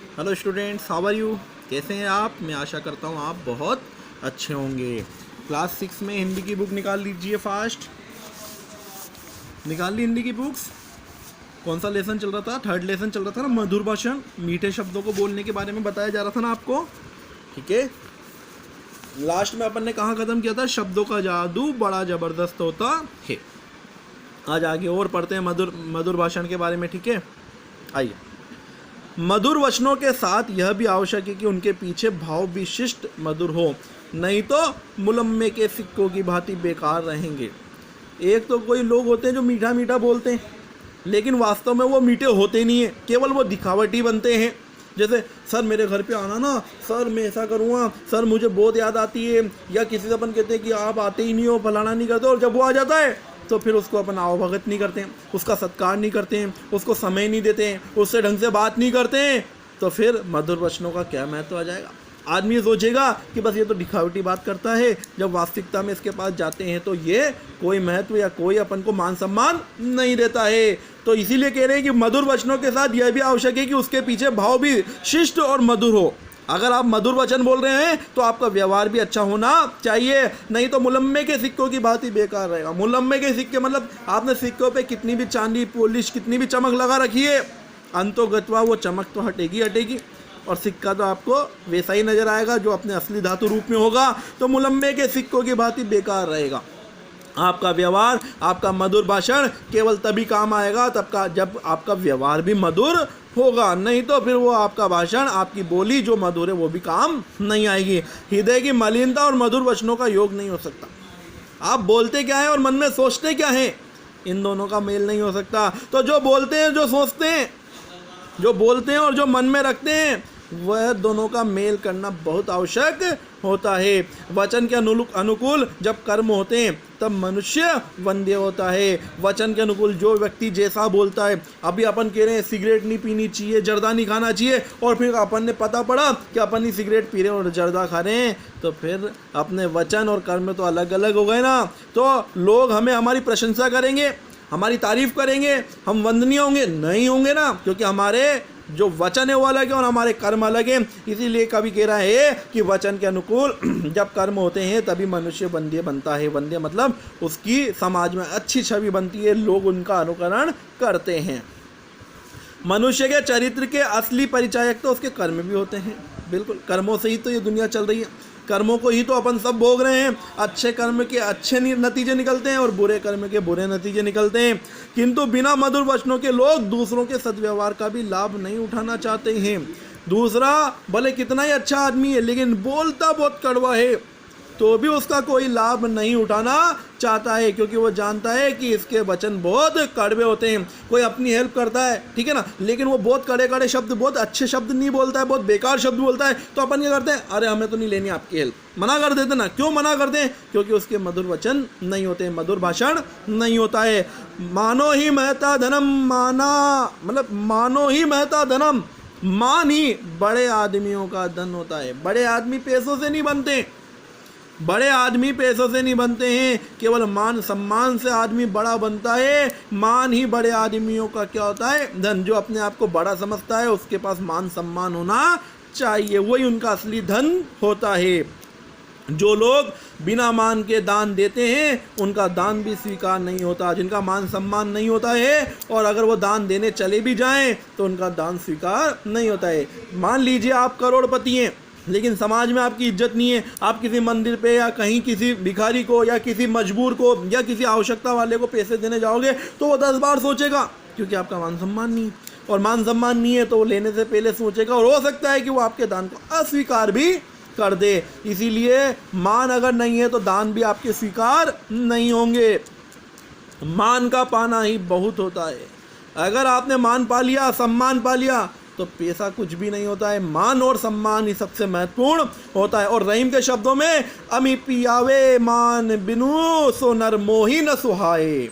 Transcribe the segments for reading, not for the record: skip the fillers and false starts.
Hello students, how are you? कैसे हैं आप? मैं आशा करता हूँ आप बहुत अच्छे होंगे। क्लास 6 में हिंदी की बुक निकाल लीजिए, फास्ट निकाल ली हिंदी की बुक्स। कौन सा लेसन चल रहा था? थर्ड लेसन चल रहा था ना, मधुर भाषण, मीठे शब्दों को बोलने के बारे में बताया जा रहा था ना आपको। ठीक है, लास्ट में अपन ने कहाँ ख़त्म किया था? शब्दों का जादू बड़ा ज़बरदस्त होता है। आज आगे और पढ़ते हैं मधुर भाषण के बारे में। ठीक है, आइए। मधुर वचनों के साथ यह भी आवश्यक है कि उनके पीछे भाव विशिष्ट मधुर हो, नहीं तो मुलम्मे के सिक्कों की भांति बेकार रहेंगे। एक तो कोई लोग होते हैं जो मीठा मीठा बोलते हैं, लेकिन वास्तव में वो मीठे होते नहीं हैं, केवल वो दिखावटी बनते हैं। जैसे सर मेरे घर पे आना ना, सर मैं ऐसा करूँगा, सर मुझे बहुत याद आती है, या किसी से अपन कहते हैं कि आप आते ही नहीं हो, फलाना नहीं करते, और जब वो आ जाता है तो फिर उसको अपन आवभगत नहीं करते हैं, उसका सत्कार नहीं करते हैं, उसको समय नहीं देते हैं, उससे ढंग से बात नहीं करते हैं, तो फिर मधुर वचनों का क्या महत्व आ जाएगा? आदमी सोचेगा कि बस ये तो दिखावटी बात करता है, जब वास्तविकता में इसके पास जाते हैं तो ये कोई महत्व या कोई अपन को मान सम्मान नहीं देता है। तो इसीलिए कह रहे हैं कि मधुर वचनों के साथ यह भी आवश्यक है कि उसके पीछे भाव भी शिष्ट और मधुर हो। अगर आप मधुर वचन बोल रहे हैं तो आपका व्यवहार भी अच्छा होना चाहिए, नहीं तो मुलम्मे के सिक्कों की बात ही बेकार रहेगा। मुलम्मे के सिक्के मतलब आपने सिक्कों पे कितनी भी चांदी पॉलिश, कितनी भी चमक लगा रखी है, अंतोगत्वा वो चमक तो हटेगी हटेगी, और सिक्का तो आपको वैसा ही नजर आएगा जो अपने असली धातु रूप में होगा। तो मुलम्मे के सिक्कों की बात ही बेकार रहेगा। आपका व्यवहार, आपका मधुर भाषण केवल तभी काम आएगा जब आपका व्यवहार भी मधुर होगा, नहीं तो फिर वो आपका भाषण, आपकी बोली जो मधुर है वो भी काम नहीं आएगी। हृदय की मलिनता और मधुर वचनों का योग नहीं हो सकता। आप बोलते क्या है और मन में सोचते क्या है, इन दोनों का मेल नहीं हो सकता। तो जो बोलते हैं, जो सोचते हैं, जो बोलते हैं और जो मन में रखते हैं, वह दोनों का मेल करना बहुत आवश्यक होता है। वचन के अनुकूल जब कर्म होते हैं तब मनुष्य वंद्य होता है। वचन के अनुकूल जो व्यक्ति जैसा बोलता है, अभी अपन कह रहे हैं सिगरेट नहीं पीनी चाहिए, जर्दा नहीं खाना चाहिए, और फिर अपन ने पता पड़ा कि अपन ही सिगरेट पी रहे हैं और जर्दा खा रहे हैं, तो फिर अपने वचन और कर्म तो अलग अलग हो गए ना। तो लोग हमें हमारी प्रशंसा करेंगे, हमारी तारीफ करेंगे, हम वंदनीय होंगे? नहीं होंगे ना, क्योंकि हमारे जो वचन है वो अलग है और हमारे कर्म अलग हैं। इसीलिए कभी कह रहा है कि वचन के अनुकूल जब कर्म होते हैं तभी मनुष्य वंद्य बनता है। वंद्य मतलब उसकी समाज में अच्छी छवि बनती है, लोग उनका अनुकरण करते हैं। मनुष्य के चरित्र के असली परिचायक तो उसके कर्म भी होते हैं। बिल्कुल, कर्मों से ही तो ये दुनिया चल रही है, कर्मों को ही तो अपन सब भोग रहे हैं। अच्छे कर्म के अच्छे नतीजे निकलते हैं और बुरे कर्म के बुरे नतीजे निकलते हैं। किंतु बिना मधुर वचनों के लोग दूसरों के सद्व्यवहार का भी लाभ नहीं उठाना चाहते हैं। दूसरा भले कितना ही अच्छा आदमी है, लेकिन बोलता बहुत कड़वा है, तो भी उसका कोई लाभ नहीं उठाना चाहता है, क्योंकि वो जानता है कि इसके वचन बहुत कड़वे होते हैं। कोई अपनी हेल्प करता है, ठीक है ना, लेकिन वो बहुत कड़े कड़े शब्द, बहुत अच्छे शब्द नहीं बोलता है, बहुत बेकार शब्द बोलता है, तो अपन क्या करते हैं? अरे हमें तो नहीं लेनी आपकी हेल्प, मना कर देते ना। क्यों मना करते हैं? क्योंकि उसके मधुर वचन नहीं होते, मधुर भाषण नहीं होता है। मानो ही महता धनम, मानो ही महता धनम, मान ही बड़े आदमियों का धन होता है। बड़े आदमी पैसों से नहीं बनते, बड़े आदमी पैसों से नहीं बनते हैं, केवल मान सम्मान से आदमी बड़ा बनता है। मान ही बड़े आदमियों का क्या होता है? धन। जो अपने आप को बड़ा समझता है उसके पास मान सम्मान होना चाहिए, वही उनका असली धन होता है। जो लोग बिना मान के दान देते हैं उनका दान भी स्वीकार नहीं होता। जिनका मान सम्मान नहीं होता है और अगर वो दान देने चले भी जाएं तो उनका दान स्वीकार नहीं होता है। मान लीजिए आप करोड़पति हैं, लेकिन समाज में आपकी इज्जत नहीं है। आप किसी मंदिर पे या कहीं किसी भिखारी को या किसी मजबूर को या किसी आवश्यकता वाले को पैसे देने जाओगे तो वो 10 बार सोचेगा, क्योंकि आपका मान सम्मान नहीं है। और मान सम्मान नहीं है तो वो लेने से पहले सोचेगा, और हो सकता है कि वो आपके दान को अस्वीकार भी कर दे। इसीलिए मान अगर नहीं है तो दान भी आपके स्वीकार नहीं होंगे। मान का पाना ही बहुत होता है। अगर आपने मान पा लिया, सम्मान पा लिया, तो पैसा कुछ भी नहीं होता है। मान और सम्मान ही सबसे महत्वपूर्ण होता है। और रहीम के शब्दों में, अमी पियावे मान बिनु सो नर मोही न सुहाए।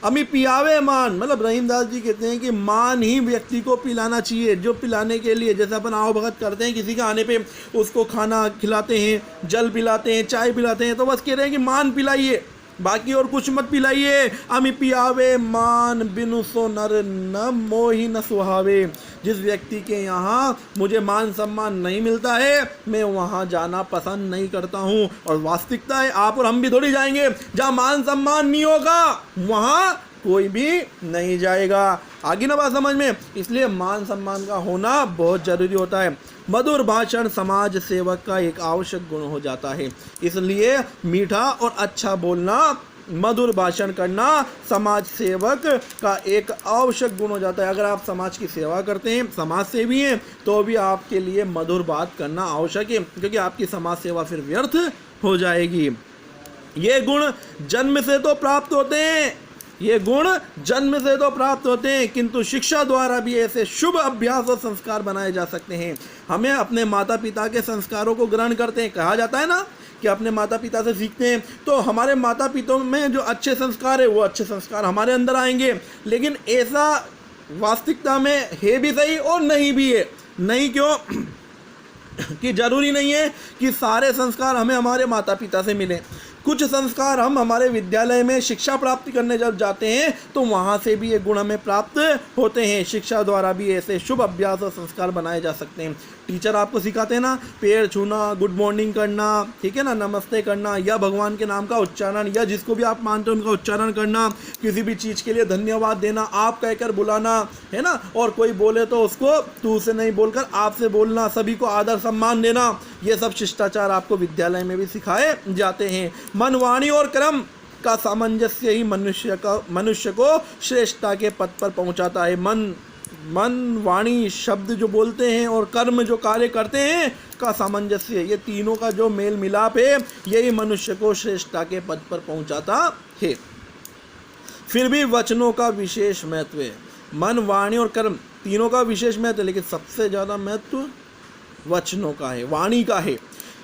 अमी पियावे मान मतलब रहीमदास जी कहते हैं कि मान ही व्यक्ति को पिलाना चाहिए। जो पिलाने के लिए, जैसे अपन आओ भगत करते हैं, किसी के आने पे उसको खाना खिलाते हैं, जल पिलाते हैं, चाय पिलाते हैं, तो बस कह रहे हैं कि मान पिलाइए। बाकी और कुछ मत पिलाइए। अमी पियावे मान बिनु सो नर न मोहि न सुहावे। जिस व्यक्ति के यहाँ मुझे मान सम्मान नहीं मिलता है मैं वहाँ जाना पसंद नहीं करता हूँ। और वास्तविकता है आप और हम भी थोड़ी जाएंगे, जहाँ मान सम्मान नहीं होगा वहाँ कोई भी नहीं जाएगा। आगे ना बात समझ में। इसलिए मान सम्मान का होना बहुत जरूरी होता है। मधुर भाषण समाज सेवक का एक आवश्यक गुण हो जाता है। इसलिए मीठा और अच्छा बोलना, मधुर भाषण करना समाज सेवक का एक आवश्यक गुण हो जाता है। अगर आप समाज की सेवा करते हैं, समाज सेवी हैं, तो भी आपके लिए मधुर बात करना आवश्यक है, क्योंकि आपकी समाज सेवा फिर व्यर्थ हो जाएगी। ये गुण जन्म से तो प्राप्त होते हैं, ये गुण जन्म से तो प्राप्त होते हैं, किंतु शिक्षा द्वारा भी ऐसे शुभ अभ्यास और संस्कार बनाए जा सकते हैं। हमें अपने माता पिता के संस्कारों को ग्रहण करते हैं। कहा जाता है ना कि अपने माता पिता से सीखते हैं, तो हमारे माता पिता में जो अच्छे संस्कार है वो अच्छे संस्कार हमारे अंदर आएंगे। लेकिन ऐसा वास्तविकता में है भी सही और नहीं भी है। नहीं क्यों कि जरूरी नहीं है कि सारे संस्कार हमें हमारे माता पिता से मिलें। कुछ संस्कार हम हमारे विद्यालय में शिक्षा प्राप्ति करने जब जाते हैं तो वहाँ से भी ये गुण हमें प्राप्त होते हैं। शिक्षा द्वारा भी ऐसे शुभ अभ्यास और संस्कार बनाए जा सकते हैं। टीचर आपको सिखाते हैं ना, पैर छूना, गुड मॉर्निंग करना, ठीक है ना, नमस्ते करना, या भगवान के नाम का उच्चारण, या जिसको भी आप मानते हो उनका उच्चारण करना, किसी भी चीज़ के लिए धन्यवाद देना, आप कहकर बुलाना, है ना, और कोई बोले तो उसको तू से नहीं बोलकर आप से बोलना, सभी को आदर सम्मान देना, ये सब शिष्टाचार आपको विद्यालय में भी सिखाए जाते हैं। मन, वाणी और कर्म का सामंजस्य ही मनुष्य को श्रेष्ठता के पद पर पहुंचाता है। मन, वाणी, शब्द जो बोलते हैं और कर्म जो कार्य करते हैं का सामंजस्य, ये तीनों का जो मेल मिलाप है यही मनुष्य को श्रेष्ठता के पद पर पहुंचाता है। फिर भी वचनों का विशेष महत्व है। मन, वाणी और कर्म तीनों का विशेष महत्व है, लेकिन सबसे ज़्यादा महत्व वचनों का है, वाणी का है,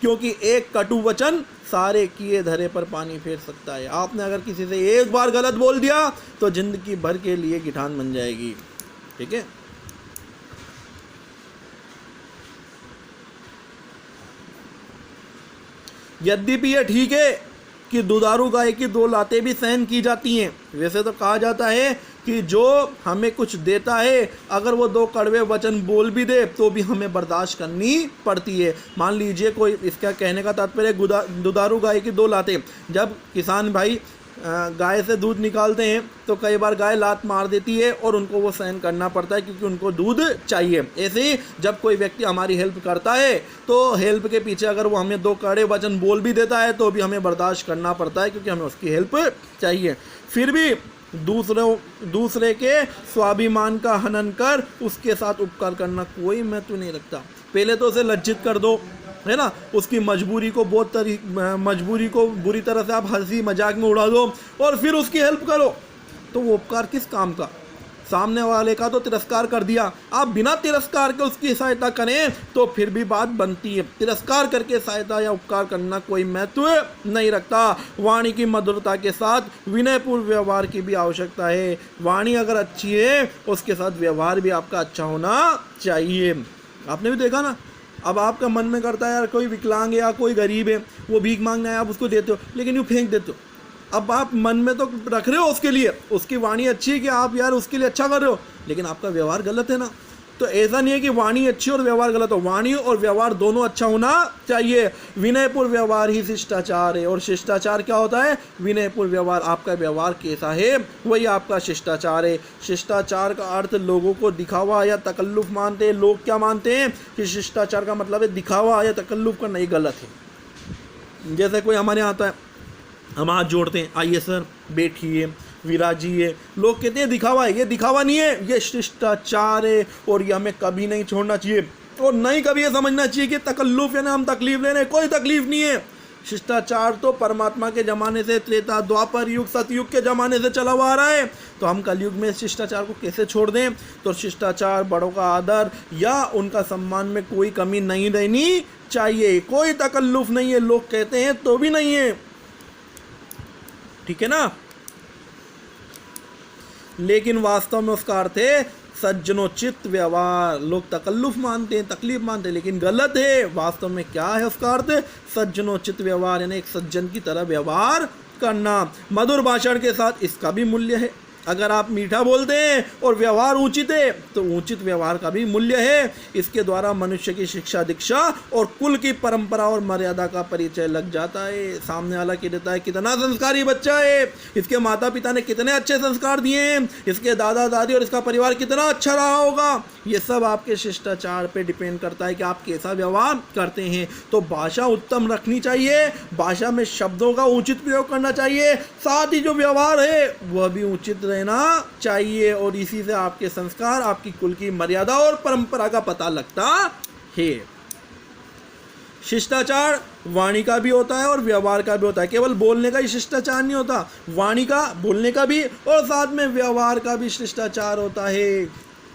क्योंकि एक कटु वचन सारे किए धरे पर पानी फेर सकता है। आपने अगर किसी से एक बार गलत बोल दिया तो जिंदगी भर के लिए गिठान बन जाएगी। ठीक है, यद्यपि यह ठीक है कि दुधारू गाय की 2 लातें भी सहन की जाती हैं। वैसे तो कहा जाता है कि जो हमें कुछ देता है अगर वो 2 कड़वे वचन बोल भी दे तो भी हमें बर्दाश्त करनी पड़ती है। मान लीजिए कोई, इसका कहने का तात्पर्य दुधारू गाय की 2 लातें, जब किसान भाई गाय से दूध निकालते हैं तो कई बार गाय लात मार देती है और उनको वो सहन करना पड़ता है क्योंकि उनको दूध चाहिए। ऐसे ही जब कोई व्यक्ति हमारी हेल्प करता है तो हेल्प के पीछे अगर वो हमें 2 कड़वे वचन बोल भी देता है तो भी हमें बर्दाश्त करना पड़ता है क्योंकि हमें उसकी हेल्प चाहिए। फिर भी दूसरे के स्वाभिमान का हनन कर उसके साथ उपकार करना कोई महत्व नहीं रखता। पहले तो उसे लज्जित कर दो, है ना, उसकी मजबूरी को बुरी तरह से आप हंसी मजाक में उड़ा दो और फिर उसकी हेल्प करो, तो वो उपकार किस काम का। सामने वाले का तो तिरस्कार कर दिया, आप बिना तिरस्कार के उसकी सहायता करें तो फिर भी बात बनती है। तिरस्कार करके सहायता या उपकार करना कोई महत्व नहीं रखता। वाणी की मधुरता के साथ विनयपूर्ण व्यवहार की भी आवश्यकता है। वाणी अगर अच्छी है उसके साथ व्यवहार भी आपका अच्छा होना चाहिए। आपने भी देखा ना, अब आपका मन में करता है यार कोई विकलांग है या कोई गरीब है, वो भीख मांगना है, आप उसको देते हो लेकिन यूँ फेंक देते हो। अब आप मन में तो रख रहे हो उसके लिए, उसकी वाणी अच्छी है कि आप यार उसके लिए अच्छा कर रहे हो, लेकिन आपका व्यवहार गलत है ना। तो ऐसा नहीं है कि वाणी अच्छी और व्यवहार गलत हो, वाणी और व्यवहार दोनों अच्छा होना चाहिए। विनयपूर्ण व्यवहार ही शिष्टाचार है, और शिष्टाचार क्या होता है, विनयपूर्ण व्यवहार। आपका व्यवहार कैसा है वही आपका शिष्टाचार है। शिष्टाचार का अर्थ लोगों को दिखावा या तकल्लुफ मानते हैं। लोग क्या मानते हैं कि शिष्टाचार का मतलब है दिखावा या तकल्लुफ करना, ये गलत है। जैसे कोई हमारे यहाँ आता है, हम हाथ जोड़ते हैं, आइए सर बैठिए, विराजिए, लोग कहते हैं दिखावा है, ये दिखावा नहीं है, ये शिष्टाचार है और ये हमें कभी नहीं छोड़ना चाहिए और नहीं कभी ये समझना चाहिए कि तकल्लुफ है ना, हम तकलीफ ले रहे हैं। कोई तकलीफ नहीं है। शिष्टाचार तो परमात्मा के ज़माने से, त्रेता द्वापर युग सतयुग के ज़माने से चला हुआ आ रहा है, तो हम कलयुग में शिष्टाचार को कैसे छोड़ दें। तो शिष्टाचार, बड़ों का आदर या उनका सम्मान में कोई कमी नहीं रहनी चाहिए। कोई तकल्लुफ नहीं है, लोग कहते हैं तो भी नहीं है, ठीक है ना। लेकिन वास्तव में उसका अर्थ है सज्जनोचित व्यवहार। लोग तकल्लुफ मानते हैं, तकलीफ मानते हैं, लेकिन गलत है। वास्तव में क्या है उसका अर्थ, सज्जनोचित व्यवहार, यानी एक सज्जन की तरह व्यवहार करना। मधुर भाषण के साथ इसका भी मूल्य है। अगर आप मीठा बोलते हैं और व्यवहार उचित है तो उचित व्यवहार का भी मूल्य है। इसके द्वारा मनुष्य की शिक्षा दीक्षा और कुल की परंपरा और मर्यादा का परिचय लग जाता है। सामने वाला कह देता है कितना संस्कारी बच्चा है, इसके माता पिता ने कितने अच्छे संस्कार दिए हैं, इसके दादा दादी और इसका परिवार कितना अच्छा रहा होगा। ये सब आपके शिष्टाचार पे डिपेंड करता है कि आप कैसा व्यवहार करते हैं। तो भाषा उत्तम रखनी चाहिए, भाषा में शब्दों का उचित प्रयोग करना चाहिए, साथ ही जो व्यवहार है वह भी उचित रहना चाहिए। और इसी से आपके संस्कार, आपकी कुल की मर्यादा और परंपरा का पता लगता है। शिष्टाचार वाणी का भी होता है और व्यवहार का भी होता है। केवल बोलने का ही शिष्टाचार नहीं होता, वाणी का, बोलने का भी, और साथ में व्यवहार का भी शिष्टाचार होता है।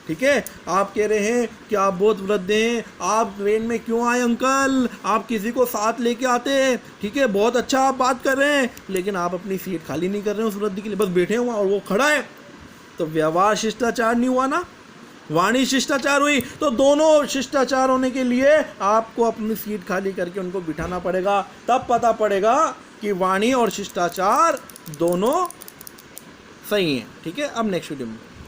ठीक है, आप कह रहे हैं कि आप बहुत वृद्ध हैं, आप ट्रेन में क्यों आए अंकल, आप किसी को साथ लेके आते हैं, ठीक है, बहुत अच्छा आप बात कर रहे हैं, लेकिन आप अपनी सीट खाली नहीं कर रहे हैं उस वृद्ध के लिए, बस बैठे हुआ और वो खड़ा है। तो व्यवहार शिष्टाचार नहीं हुआ ना, वाणी शिष्टाचार हुई। तो दोनों शिष्टाचार होने के लिए आपको अपनी सीट खाली करके उनको बिठाना पड़ेगा, तब पता पड़ेगा कि वाणी और शिष्टाचार दोनों सही हैं। ठीक है, अब नेक्स्ट वीडियो में